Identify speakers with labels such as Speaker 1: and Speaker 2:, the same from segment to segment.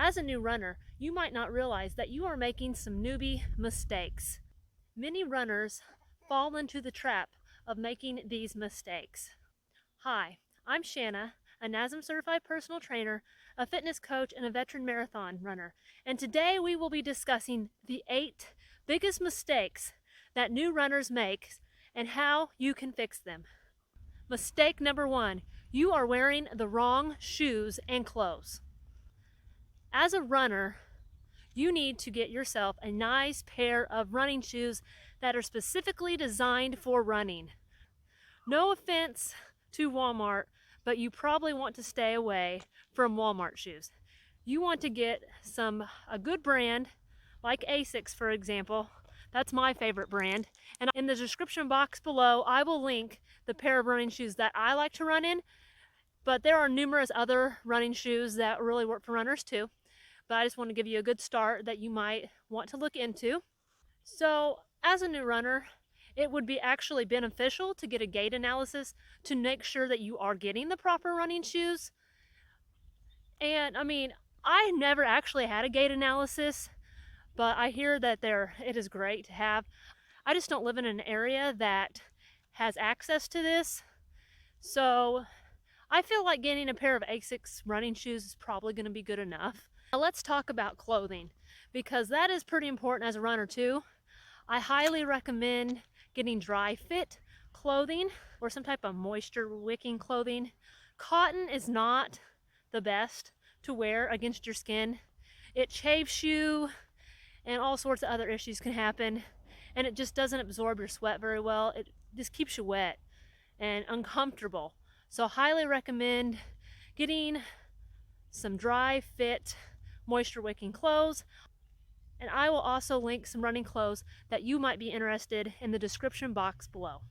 Speaker 1: As a new runner, you might not realize that you are making some newbie mistakes. Many runners fall into the trap of making these mistakes. Hi, I'm Shanna, a NASM certified personal trainer, a fitness coach, and a veteran marathon runner. And today we will be discussing the 8 biggest mistakes that new runners make and how you can fix them. Mistake number 1, you are wearing the wrong shoes and clothes. As a runner, you need to get yourself a nice pair of running shoes that are specifically designed for running. No offense to Walmart, but you probably want to stay away from Walmart shoes. You want to get a good brand like Asics, for example. That's my favorite brand. And in the description box below, I will link the pair of running shoes that I like to run in. But there are numerous other running shoes that really work for runners too. But I just want to give you a good start that you might want to look into. So as a new runner, it would be actually beneficial to get a gait analysis to make sure that you are getting the proper running shoes. And I never actually had a gait analysis, but I hear that it is great to have. I just don't live in an area that has access to this. So I feel like getting a pair of Asics running shoes is probably going to be good enough. Now let's talk about clothing, because that is pretty important as a runner too. I highly recommend getting dry fit clothing or some type of moisture wicking clothing. Cotton is not the best to wear against your skin. It chafes you and all sorts of other issues can happen, and it just doesn't absorb your sweat very well. It just keeps you wet and uncomfortable. So highly recommend getting some dry fit moisture wicking clothes. And I will also link some running clothes that you might be interested in the description box below.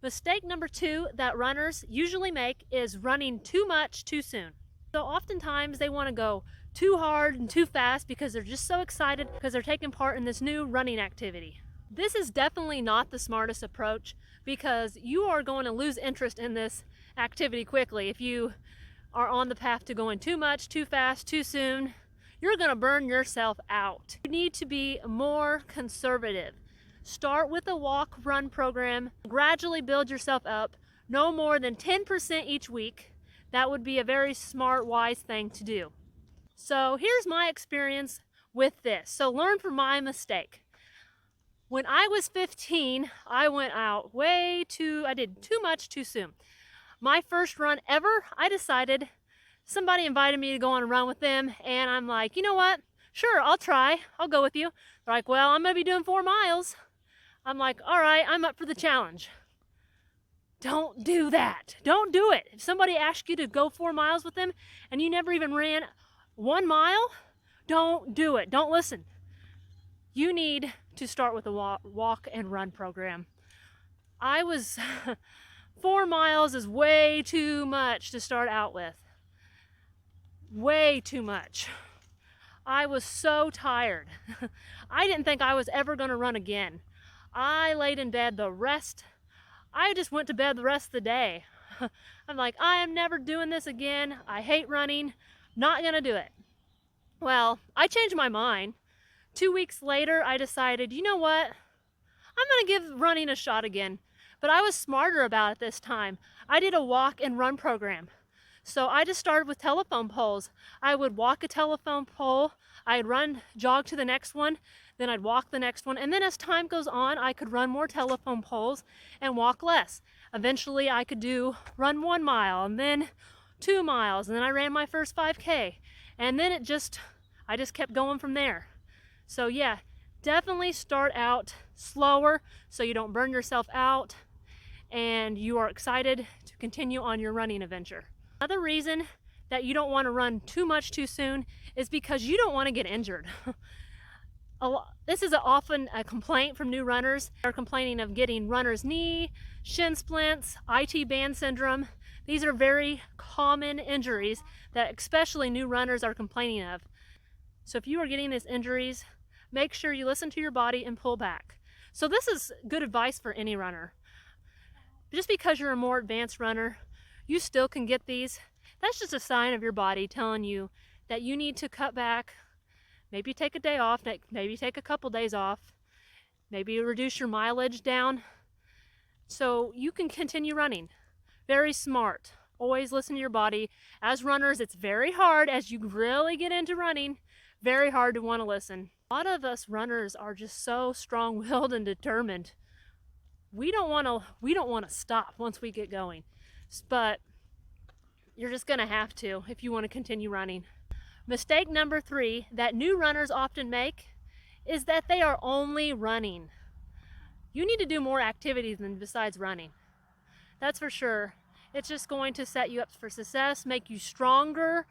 Speaker 1: Mistake number 2 that runners usually make is running too much too soon. So oftentimes they want to go too hard and too fast because they're just so excited because they're taking part in this new running activity. This is definitely not the smartest approach, because you are going to lose interest in this activity quickly if you are on the path to going too much, too fast, too soon. You're going to burn yourself out. You need to be more conservative. Start with a walk-run program. Gradually build yourself up. No more than 10% each week. That would be a very smart, wise thing to do. So here's my experience with this. So learn from my mistake. When I was 15, I went out I did too much too soon. My first run ever, I decided, somebody invited me to go on a run with them, and I'm like, you know what? Sure, I'll try. I'll go with you. They're like, well, I'm going to be doing 4 miles. I'm like, all right, I'm up for the challenge. Don't do that. Don't do it. If somebody asks you to go 4 miles with them and you never even ran 1 mile, don't do it. Don't listen. You need to start with a walk and run program. 4 miles is way too much to start out with. Way too much. I was so tired. I didn't think I was ever going to run again. I laid in bed I just went to bed the rest of the day. I'm like, I am never doing this again. I hate running. Not going to do it. Well, I changed my mind. 2 weeks later, I decided, you know what? I'm going to give running a shot again. But I was smarter about it this time. I did a walk and run program. So I just started with telephone poles. I would walk a telephone pole, I'd jog to the next one, then I'd walk the next one, and then as time goes on, I could run more telephone poles and walk less. Eventually I could run 1 mile, and then 2 miles, and then I ran my first 5K, and then I just kept going from there. So yeah, definitely start out slower so you don't burn yourself out and you are excited to continue on your running adventure. Another reason that you don't want to run too much too soon is because you don't want to get injured. This is often a complaint from new runners. They're complaining of getting runner's knee, shin splints, IT band syndrome. These are very common injuries that especially new runners are complaining of. So if you are getting these injuries, make sure you listen to your body and pull back. So this is good advice for any runner. Just because you're a more advanced runner, you still can get these. That's just a sign of your body telling you that you need to cut back Maybe take a day off, maybe take a couple days off, maybe reduce your mileage down so you can continue running. Very smart. Always listen to your body. As runners, it's very hard as you really get into running, very hard to want to listen. A lot of us runners are just so strong-willed and determined. We don't want to stop once we get going. But you're just going to have to if you want to continue running. Mistake number 3 that new runners often make is that they are only running. You need to do more activities than besides running. That's for sure. It's just going to set you up for success, make you stronger,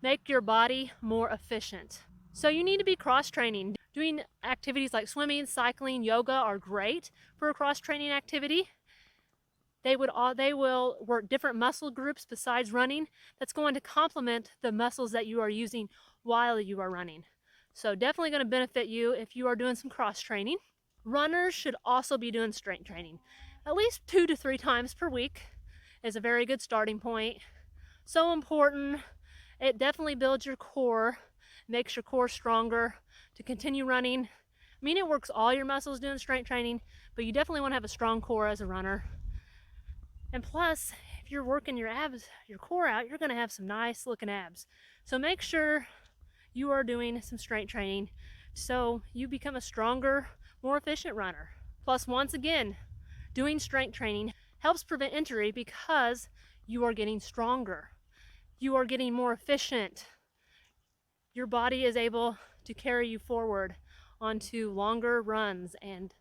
Speaker 1: make your body more efficient. So you need to be cross-training. Doing activities like swimming, cycling, yoga are great for a cross-training activity. They will work different muscle groups besides running. That's going to complement the muscles that you are using while you are running. So definitely going to benefit you if you are doing some cross-training. Runners should also be doing strength training. At least 2 to 3 times per week is a very good starting point. So important. It definitely builds your core, makes your core stronger to continue running. I mean, it works all your muscles doing strength training, but you definitely want to have a strong core as a runner. And plus, if you're working your abs, your core out, you're going to have some nice looking abs. So make sure you are doing some strength training so you become a stronger, more efficient runner. Plus, once again, doing strength training helps prevent injury because you are getting stronger. You are getting more efficient. Your body is able to carry you forward onto longer runs and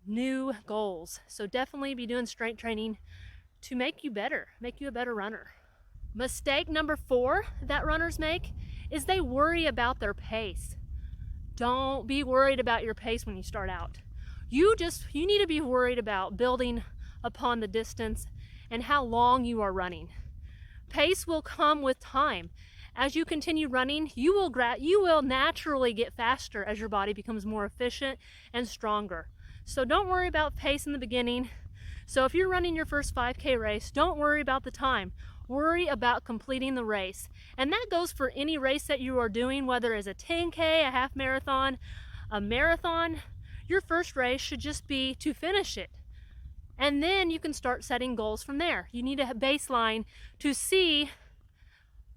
Speaker 1: new goals. So definitely be doing strength training to make you better, make you a better runner. Mistake number 4 that runners make is they worry about their pace. Don't be worried about your pace when you start out. You need to be worried about building upon the distance and how long you are running. Pace will come with time. As you continue running, you will naturally get faster as your body becomes more efficient and stronger. So don't worry about pace in the beginning. So if you're running your first 5K race, don't worry about the time. Worry about completing the race. And that goes for any race that you are doing, whether it's a 10K, a half marathon, a marathon. Your first race should just be to finish it. And then you can start setting goals from there. You need a baseline to see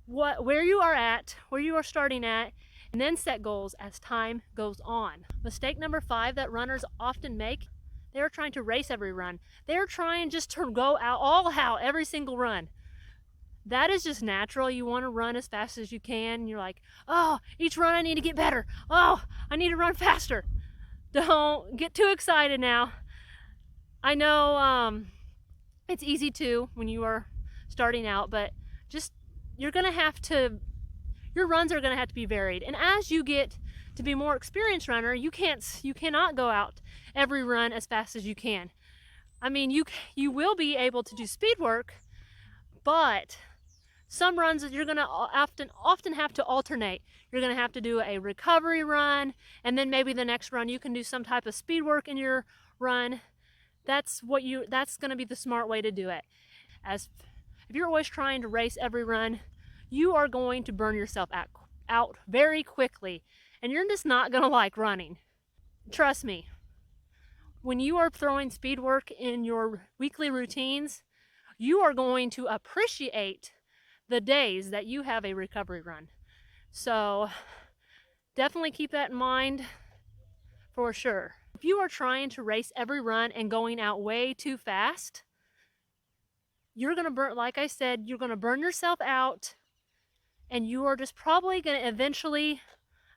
Speaker 1: where you are at, where you are starting at, and then set goals as time goes on. Mistake number 5 that runners often make, they are trying to race every run. They are trying just to go out all out every single run. That is just natural. You want to run as fast as you can. You're like, oh, each run I need to get better. Oh, I need to run faster. Don't get too excited now. I know it's easy to when you are starting out, but just your runs are gonna have to be varied. And as you get to be more experienced runner, you cannot go out every run as fast as you can. I mean, you will be able to do speed work, but some runs that you're gonna often have to alternate. You're gonna have to do a recovery run, and then maybe the next run you can do some type of speed work in your run. That's gonna be the smart way to do it. If you're always trying to race every run, you are going to burn yourself out very quickly, and you're just not gonna like running. Trust me, when you are throwing speed work in your weekly routines, you are going to appreciate the days that you have a recovery run. So definitely keep that in mind for sure. If you are trying to race every run and going out way too fast, you're gonna burn, like I said, you're gonna burn yourself out, and you are just probably gonna eventually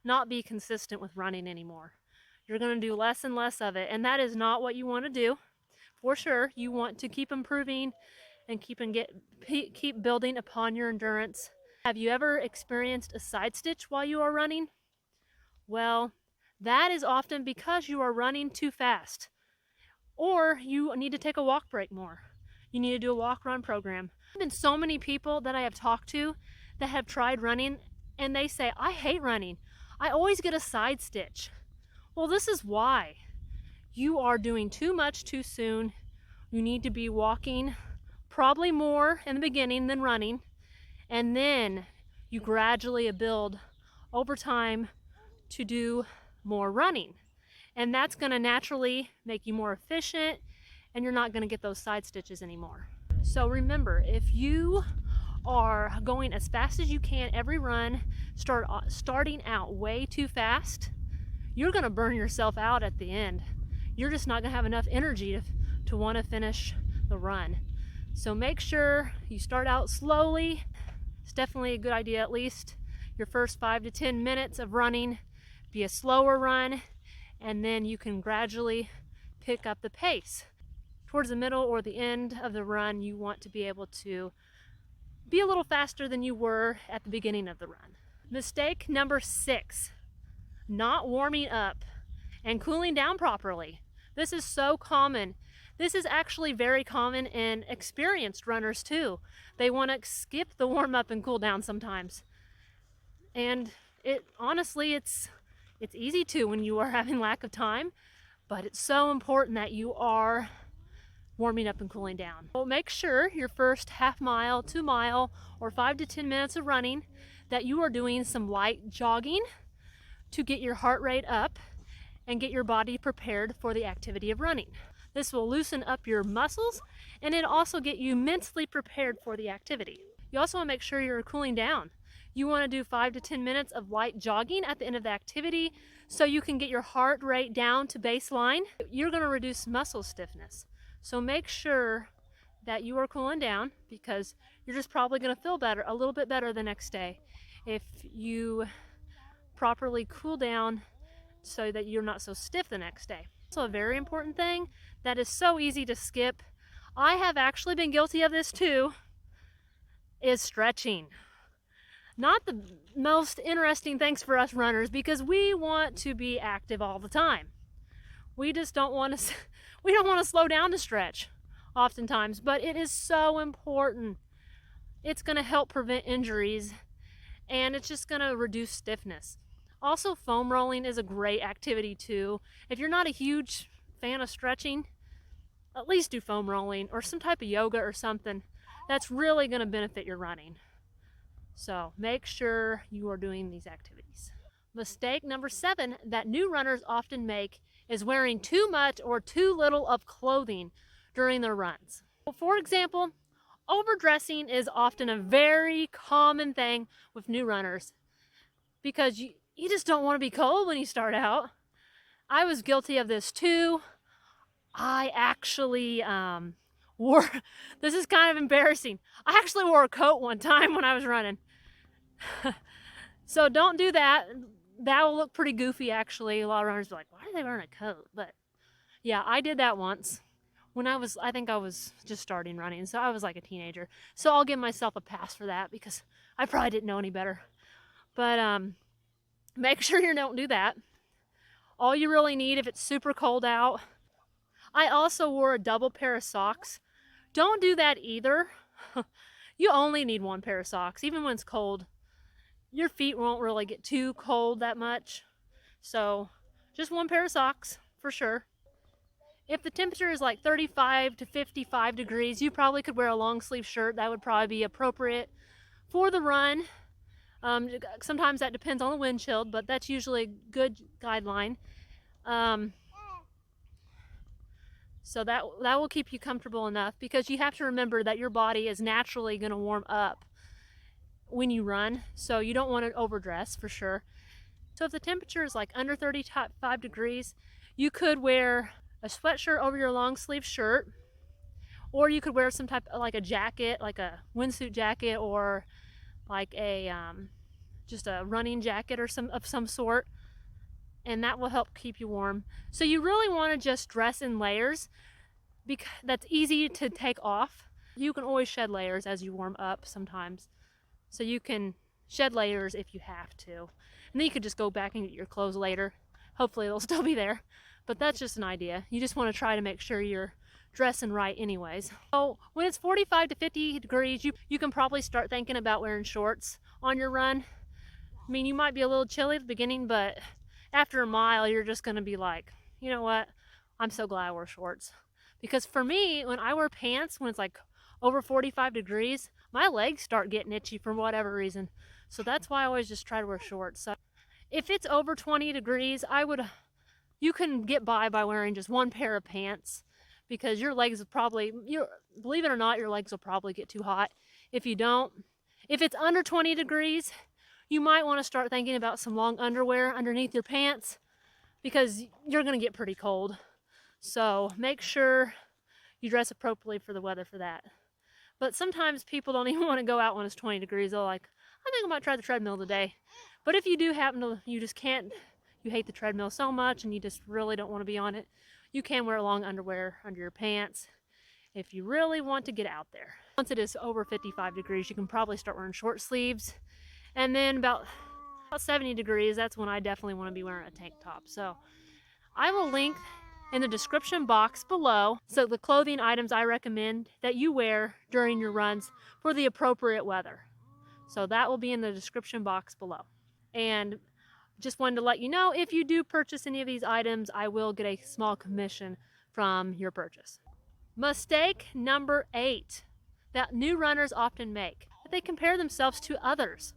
Speaker 1: not be consistent with running anymore. You're gonna do less and less of it, and that is not what you want to do. For sure, you want to keep improving and keep building upon your endurance. Have you ever experienced a side stitch while you are running? Well, that is often because you are running too fast, or you need to take a walk break more. You need to do a walk-run program. There have been so many people that I have talked to that have tried running, and they say, I hate running. I always get a side stitch. Well, this is why. You are doing too much too soon. You need to be walking probably more in the beginning than running, and then you gradually build over time to do more running. And that's going to naturally make you more efficient, and you're not going to get those side stitches anymore. So remember, if you are going as fast as you can every run, starting out way too fast, you're going to burn yourself out at the end. You're just not going to have enough energy to want to finish the run. So make sure you start out slowly. It's definitely a good idea, at least your first 5 to 10 minutes of running be a slower run, and then you can gradually pick up the pace. Towards the middle or the end of the run, you want to be able to be a little faster than you were at the beginning of the run. Mistake number 6, not warming up and cooling down properly. This is so common. This is actually very common in experienced runners too. They want to skip the warm up and cool down sometimes. And honestly, it's easy to when you are having lack of time, but it's so important that you are warming up and cooling down. So make sure your first half mile, 2 mile, or 5 to 10 minutes of running that you are doing some light jogging to get your heart rate up and get your body prepared for the activity of running. This will loosen up your muscles, and it also get you mentally prepared for the activity. You also want to make sure you're cooling down. You want to do 5 to 10 minutes of light jogging at the end of the activity so you can get your heart rate down to baseline. You're going to reduce muscle stiffness. So make sure that you are cooling down, because you're just probably going to feel better, a little bit better the next day if you properly cool down so that you're not so stiff the next day. Also, a very important thing that is so easy to skip, I have actually been guilty of this too, is stretching. Not the most interesting things for us runners, because we want to be active all the time. We just don't want to slow down to stretch oftentimes, but it is so important. It's going to help prevent injuries, and it's just going to reduce stiffness. Also, foam rolling is a great activity too. If you're not a huge fan of stretching, at least do foam rolling or some type of yoga or something. That's really going to benefit your running. So make sure you are doing these activities. Mistake number 7 that new runners often make is wearing too much or too little of clothing during their runs. For example, overdressing is often a very common thing with new runners, because you just don't want to be cold when you start out. I was guilty of this too. I actually this is kind of embarrassing. I actually wore a coat one time when I was running. So don't do that. That will look pretty goofy actually. A lot of runners are like, why are they wearing a coat? But yeah, I did that once when I think I was just starting running. So I was like a teenager. So I'll give myself a pass for that, because I probably didn't know any better. But make sure you don't do that. All you really need, if it's super cold out. I also wore a double pair of socks. Don't do that either. You only need 1 pair of socks, even when it's cold. Your feet won't really get too cold that much. So just 1 pair of socks for sure. If the temperature is like 35 to 55 degrees, you probably could wear a long sleeve shirt. That would probably be appropriate for the run. Sometimes that depends on the wind chill, but that's usually a good guideline. So that will keep you comfortable enough, because you have to remember that your body is naturally going to warm up when you run, so you don't want to overdress for sure. So if the temperature is like under 35 degrees, you could wear a sweatshirt over your long sleeve shirt, or you could wear some type of like a jacket, like a windsuit jacket, or like a just a running jacket or some sort, and that will help keep you warm. So you really want to just dress in layers, because that's easy to take off. You can always shed layers as you warm up sometimes, so you can shed layers if you have to, and then you could just go back and get your clothes later. Hopefully they'll still be there, but that's just an idea. You just want to try to make sure you're dressing right anyways. So when it's 45 to 50 degrees, you can probably start thinking about wearing shorts on your run. I mean, you might be a little chilly at the beginning, but after a mile, you're just going to be like, you know what? I'm so glad I wore shorts. Because for me, when I wear pants, when it's like over 45 degrees, my legs start getting itchy for whatever reason. So that's why I always just try to wear shorts. So If it's over 20 degrees, you can get by wearing just one pair of pants, because your legs will probably, believe it or not, your legs will probably get too hot if you don't. If it's under 20 degrees, you might want to start thinking about some long underwear underneath your pants, because you're going to get pretty cold. So make sure you dress appropriately for the weather for that. But sometimes people don't even want to go out when it's 20 degrees. They're like, I think I might try the treadmill today. But if you do happen to, you just can't, you hate the treadmill so much and you just really don't want to be on it, you can wear long underwear under your pants if you really want to get out there. Once it is over 55 degrees, you can probably start wearing short sleeves. And then about 70 degrees, that's when I definitely want to be wearing a tank top. So I will link in the description box below so the clothing items I recommend that you wear during your runs for the appropriate weather. So that will be in the description box below. And just wanted to let you know, if you do purchase any of these items, I will get a small commission from your purchase. Mistake number 8 that new runners often make: they compare themselves to others.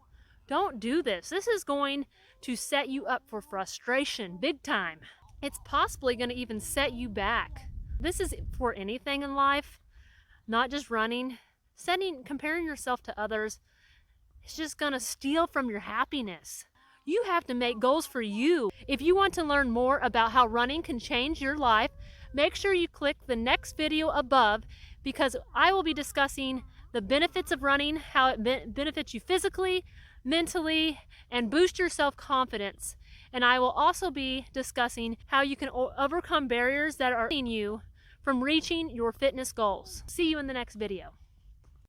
Speaker 1: Don't do this. This is going to set you up for frustration big time. It's possibly going to even set you back. This is for anything in life, not just running. Comparing yourself to others is just going to steal from your happiness. You have to make goals for you. If you want to learn more about how running can change your life, make sure you click the next video above, because I will be discussing the benefits of running, how it benefits you physically, mentally, and boost your self-confidence. And I will also be discussing how you can overcome barriers that are keeping you from reaching your fitness goals. See you in the next video.